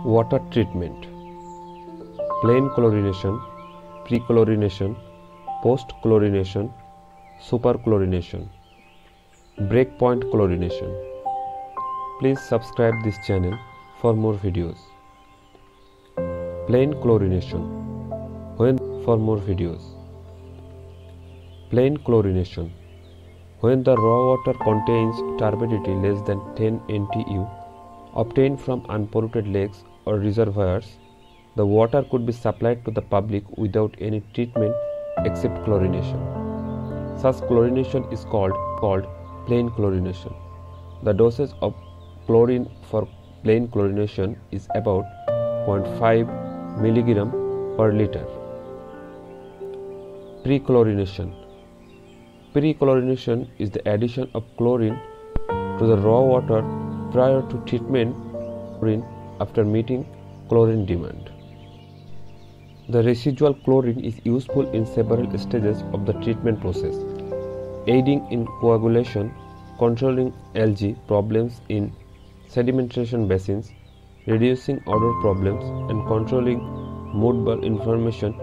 Water treatment: plain chlorination, pre-chlorination, post-chlorination, superchlorination, breakpoint chlorination. Please subscribe this channel for more videos. Plain chlorination. For more videos. Plain chlorination. When the raw water contains turbidity less than 10 NTU obtained from unpolluted lakes or reservoirs, the water could be supplied to the public without any treatment except chlorination. Such chlorination is called plain chlorination. The dosage of chlorine for plain chlorination is about 0.5 mg per liter. Pre-chlorination. Pre-chlorination is the addition of chlorine to the raw water prior to treatment after meeting chlorine demand. The residual chlorine is useful in several stages of the treatment process, aiding in coagulation, controlling algae problems in sedimentation basins, reducing odor problems, and controlling moldboard inflammation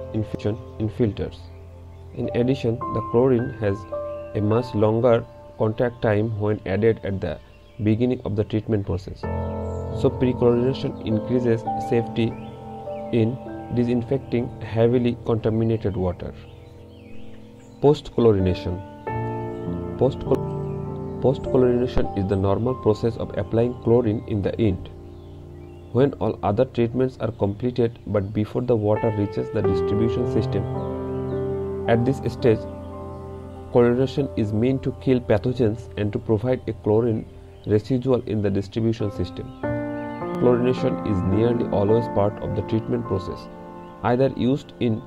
in filters. In addition, the chlorine has a much longer contact time when added at the beginning of the treatment process. So pre-chlorination increases safety in disinfecting heavily contaminated water. Post-chlorination. Post-chlorination is the normal process of applying chlorine in the end, when all other treatments are completed but before the water reaches the distribution system. At this stage, chlorination is meant to kill pathogens and to provide a chlorine residual in the distribution system. Chlorination is nearly always part of the treatment process, either used in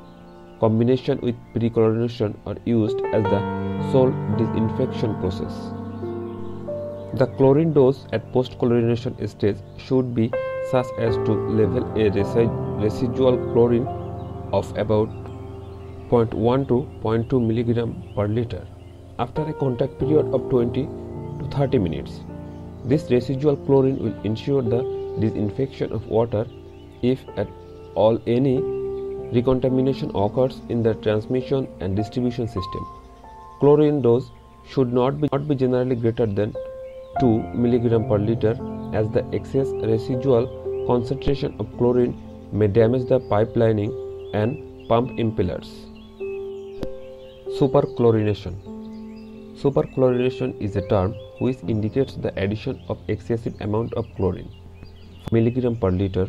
combination with pre-chlorination or used as the sole disinfection process. The chlorine dose at post-chlorination stage should be such as to level a residual chlorine of about 0.1 to 0.2 mg per liter after a contact period of 20 to 30 minutes. This residual chlorine will ensure the disinfection of water if at all any recontamination occurs in the transmission and distribution system. Chlorine dose should not be generally greater than 2 mg per liter, as the excess residual concentration of chlorine may damage the pipelining and pump impellers. Superchlorination. Superchlorination is a term which indicates the addition of excessive amount of chlorine, mg per liter,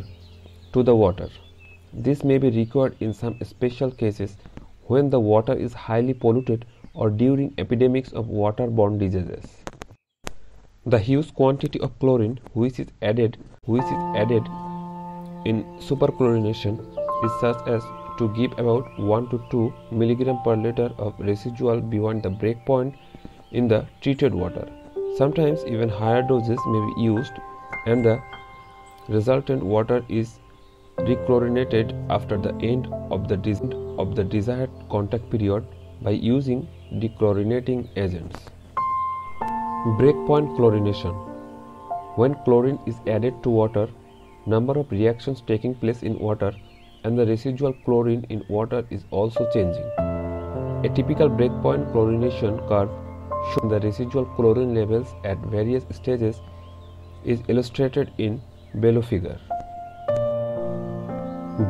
to the water. This may be required in some special cases when the water is highly polluted or during epidemics of waterborne diseases. The huge quantity of chlorine which is added in superchlorination is such as to give about 1 to 2 mg per liter of residual beyond the breakpoint in the treated water. Sometimes even higher doses may be used, and the resultant water is rechlorinated after the end of the desired contact period by using dechlorinating agents. Breakpoint chlorination. When chlorine is added to water, number of reactions taking place in water and the residual chlorine in water is also changing. A typical breakpoint chlorination curve showing the residual chlorine levels at various stages is illustrated in below figure.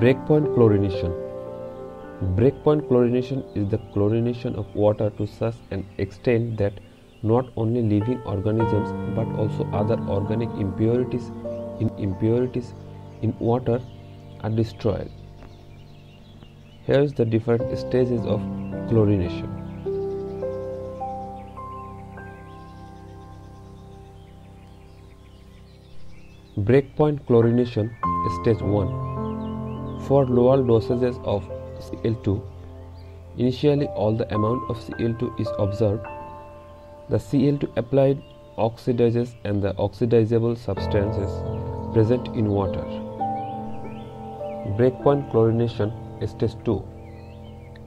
Breakpoint chlorination. Breakpoint chlorination is the chlorination of water to such an extent that not only living organisms but also other organic impurities in water are destroyed. Here is the different stages of chlorination. Breakpoint chlorination stage 1. For lower dosages of Cl2, initially all the amount of Cl2 is observed. The Cl2 applied oxidizes and the oxidizable substances present in water. Breakpoint chlorination stage 2.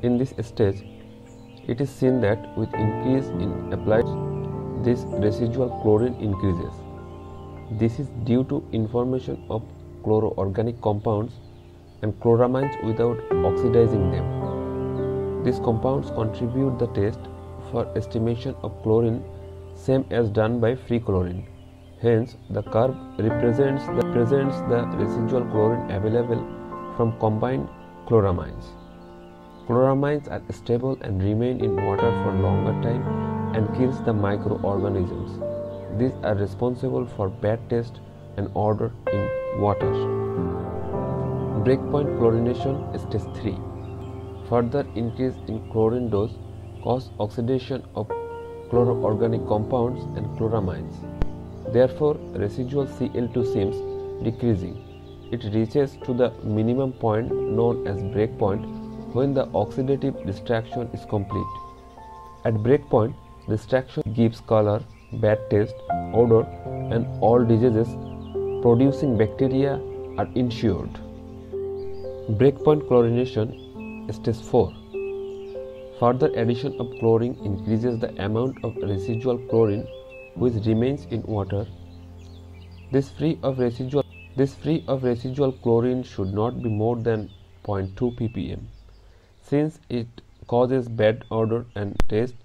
In this stage, it is seen that with increase in applied, this residual chlorine increases. This is due to information of chloroorganic compounds and chloramines without oxidizing them. These compounds contribute the test for estimation of chlorine same as done by free chlorine. Hence, the curve represents the residual chlorine available from combined chloramines. Chloramines are stable and remain in water for longer time and kills the microorganisms. These are responsible for bad taste and odor in water. Breakpoint chlorination stage 3. Further increase in chlorine dose causes oxidation of chloroorganic compounds and chloramines. Therefore, residual Cl2 seems decreasing. It reaches to the minimum point known as breakpoint when the oxidative distraction is complete. At breakpoint, distraction gives color, bad taste, odor, and all diseases producing bacteria are ensured. Breakpoint chlorination stage 4. Further addition of chlorine increases the amount of residual chlorine which remains in water. This free of residual chlorine should not be more than 0.2 ppm, since it causes bad odor and taste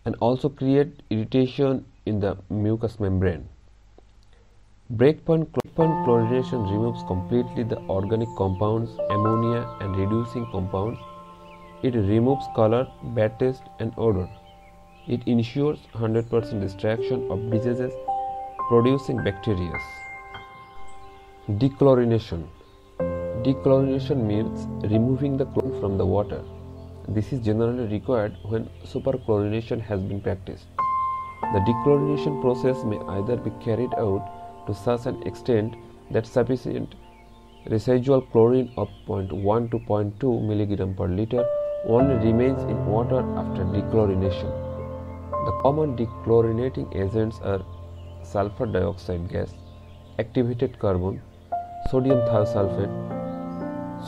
and also create irritation in the mucous membrane. Breakpoint chlorination removes completely the organic compounds, ammonia and reducing compounds. It removes color, bad taste and odor. It ensures 100% distraction of diseases producing bacteria. Dechlorination. Dechlorination means removing the chlorine from the water. This is generally required when superchlorination has been practiced. The dechlorination process may either be carried out to such an extent that sufficient residual chlorine of 0.1 to 0.2 mg per liter only remains in water after dechlorination. The common dechlorinating agents are sulfur dioxide gas, activated carbon, sodium thiosulfate,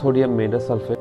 sodium metasulfate,